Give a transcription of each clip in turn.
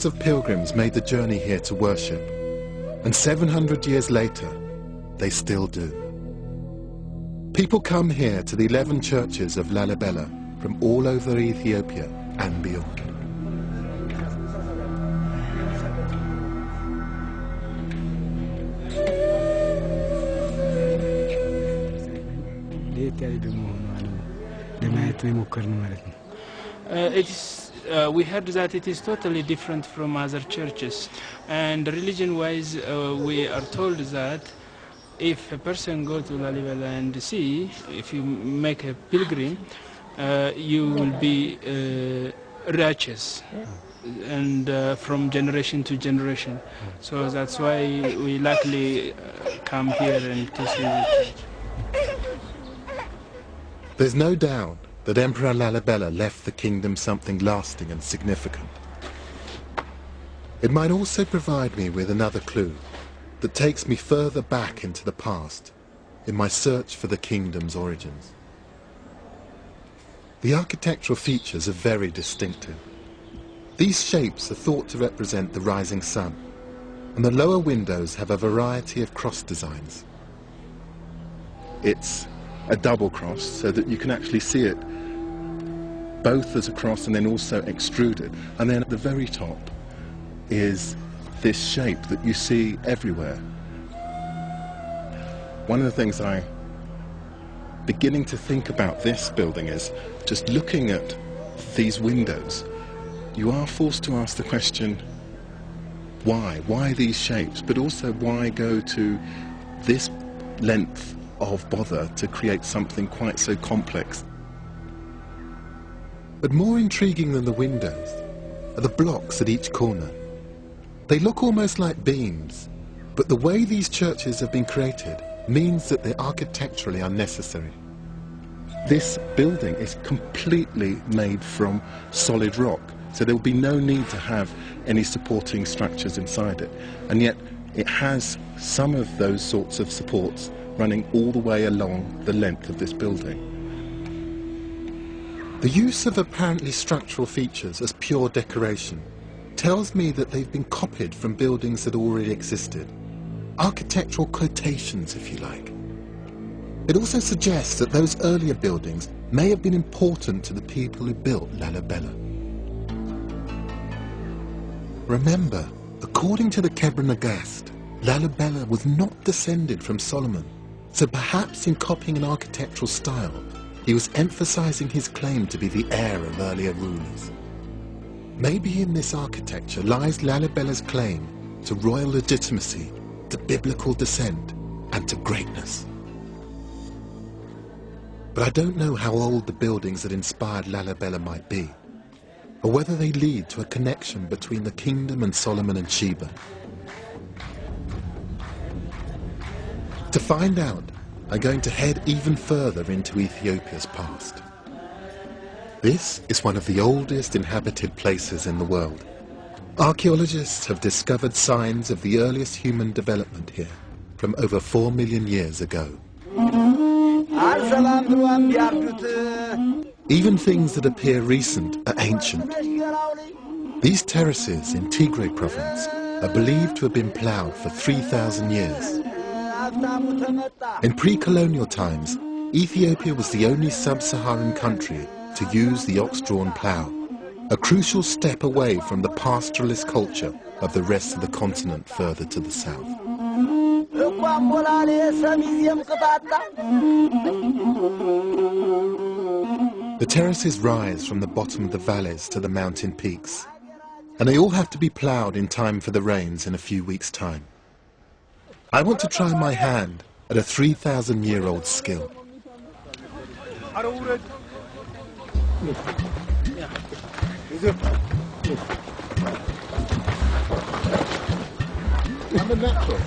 Thousands of pilgrims made the journey here to worship, and 700 years later, they still do. People come here to the 11 churches of Lalibela from all over Ethiopia and beyond. We heard that it is totally different from other churches, and religion-wise we are told that if a person go to Lalibela and see, if you make a pilgrim, you will be righteous, and from generation to generation. So that's why we likely come here and to see the church. There's no doubt that Emperor Lalibela left the kingdom something lasting and significant. It might also provide me with another clue that takes me further back into the past in my search for the kingdom's origins. The architectural features are very distinctive. These shapes are thought to represent the rising sun, and the lower windows have a variety of cross designs. It's a double cross so that you can actually see it both as a cross and then also extruded. And then at the very top is this shape that you see everywhere. One of the things I'm beginning to think about this building is just looking at these windows, you are forced to ask the question, why? Why these shapes? But also, why go to this length of bother to create something quite so complex? But more intriguing than the windows are the blocks at each corner. They look almost like beams, but the way these churches have been created means that they're architecturally unnecessary. This building is completely made from solid rock, so there will be no need to have any supporting structures inside it. And yet it has some of those sorts of supports running all the way along the length of this building. The use of apparently structural features as pure decoration tells me that they've been copied from buildings that already existed. Architectural quotations, if you like. It also suggests that those earlier buildings may have been important to the people who built Lalibela. Remember, according to the Kebra Nagast, Lalibela was not descended from Solomon, so perhaps in copying an architectural style, he was emphasizing his claim to be the heir of earlier rulers. Maybe in this architecture lies Lalibela's claim to royal legitimacy, to biblical descent, and to greatness. But I don't know how old the buildings that inspired Lalibela might be, or whether they lead to a connection between the kingdom and Solomon and Sheba. To find out, I'm going to head even further into Ethiopia's past. This is one of the oldest inhabited places in the world. Archaeologists have discovered signs of the earliest human development here from over 4 million years ago. Even things that appear recent are ancient. These terraces in Tigray province are believed to have been ploughed for 3,000 years. In pre-colonial times, Ethiopia was the only sub-Saharan country to use the ox-drawn plough, a crucial step away from the pastoralist culture of the rest of the continent further to the south. The terraces rise from the bottom of the valleys to the mountain peaks, and they all have to be ploughed in time for the rains in a few weeks' time. I want to try my hand at a 3,000-year-old skill. I'm a natural.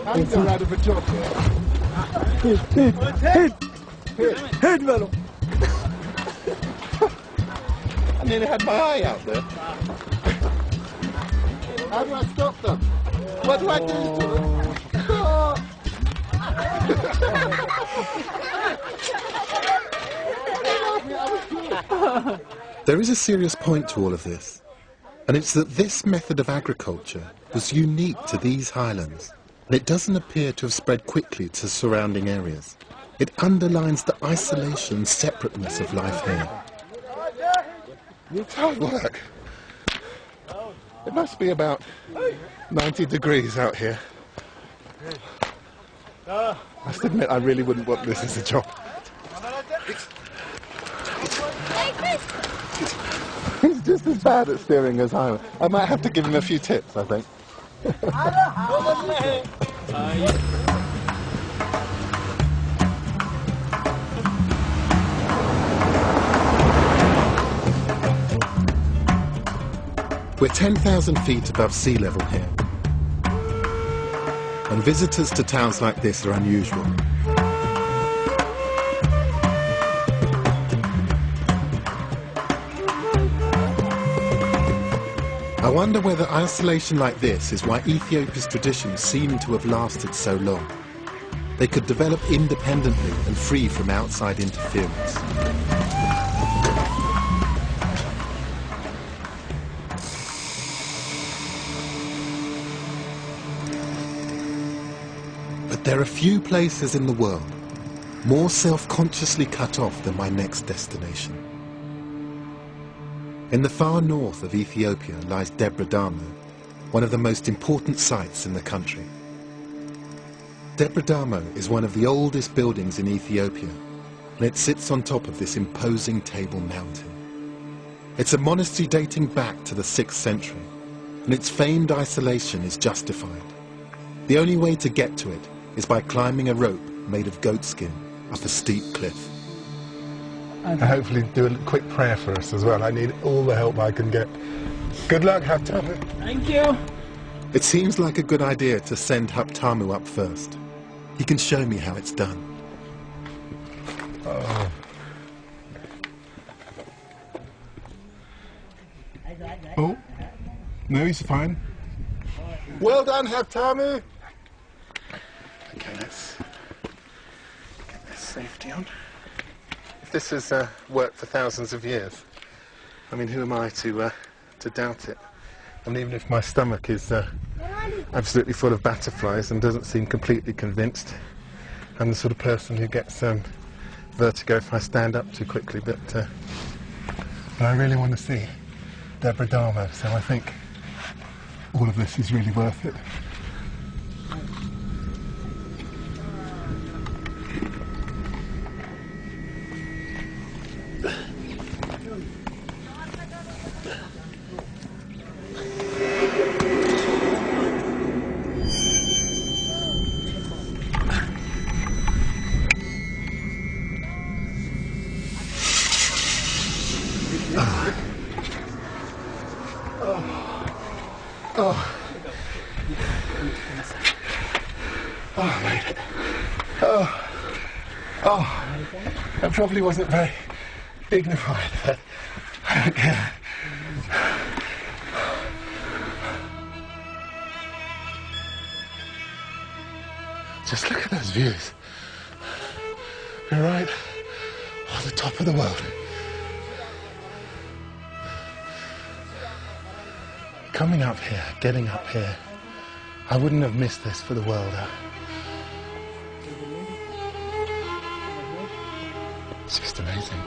How do you go out of a job here? Head, Velo! I nearly had my eye out there. How do I stop them? What do I do to them? There is a serious point to all of this. And it's that this method of agriculture was unique to these highlands, and it doesn't appear to have spread quickly to surrounding areas. It underlines the isolation and separateness of life here. It's hard work. It must be about 90 degrees out here. I must admit, I really wouldn't want this as a job. He's just as bad at steering as I am. I might have to give him a few tips, I think. We're 10,000 feet above sea level here, and visitors to towns like this are unusual. I wonder whether isolation like this is why Ethiopia's traditions seem to have lasted so long. They could develop independently and free from outside interference. But there are few places in the world more self-consciously cut off than my next destination. In the far north of Ethiopia lies Debre Damo, one of the most important sites in the country. Debre Damo is one of the oldest buildings in Ethiopia, and it sits on top of this imposing Table Mountain. It's a monastery dating back to the 6th century, and its famed isolation is justified. The only way to get to it is by climbing a rope made of goatskin up a steep cliff. And hopefully do a quick prayer for us as well. I need all the help I can get. Good luck, Haptamu. Thank you. It seems like a good idea to send Haptamu up first. He can show me how it's done. Oh. Oh. No, he's fine. Well done, Haptamu. Okay, let's get this safety on. This has worked for thousands of years. I mean, who am I to doubt it? And even if my stomach is absolutely full of butterflies and doesn't seem completely convinced, I'm the sort of person who gets vertigo if I stand up too quickly. But I really want to see Debre Damo, so I think all of this is really worth it. That probably wasn't very dignified, but I don't care. Just look at those views. We're right on the top of the world. Coming up here, getting up here, I wouldn't have missed this for the world. It's just amazing.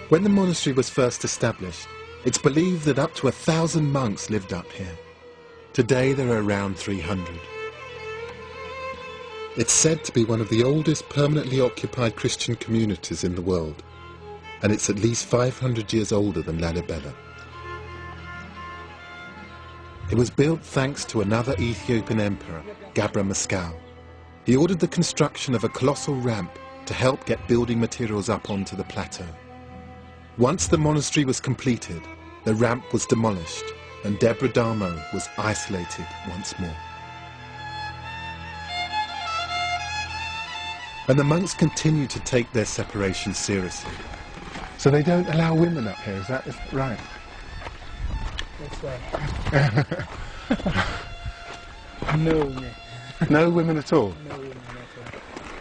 When the monastery was first established, it's believed that up to 1,000 monks lived up here. Today there are around 300. It's said to be one of the oldest permanently occupied Christian communities in the world, and it's at least 500 years older than Lalibela. It was built thanks to another Ethiopian emperor, Gabra Mescal. He ordered the construction of a colossal ramp to help get building materials up onto the plateau. Once the monastery was completed, the ramp was demolished and Debre Damo was isolated once more. And the monks continue to take their separation seriously. So they don't allow women up here, is that right? That's right. No women. No women at all? No women.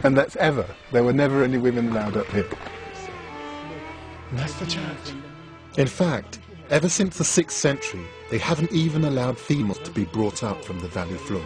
And that's ever. There were never any women allowed up here. And that's the church. In fact, ever since the 6th century, they haven't even allowed females to be brought up from the valley floor.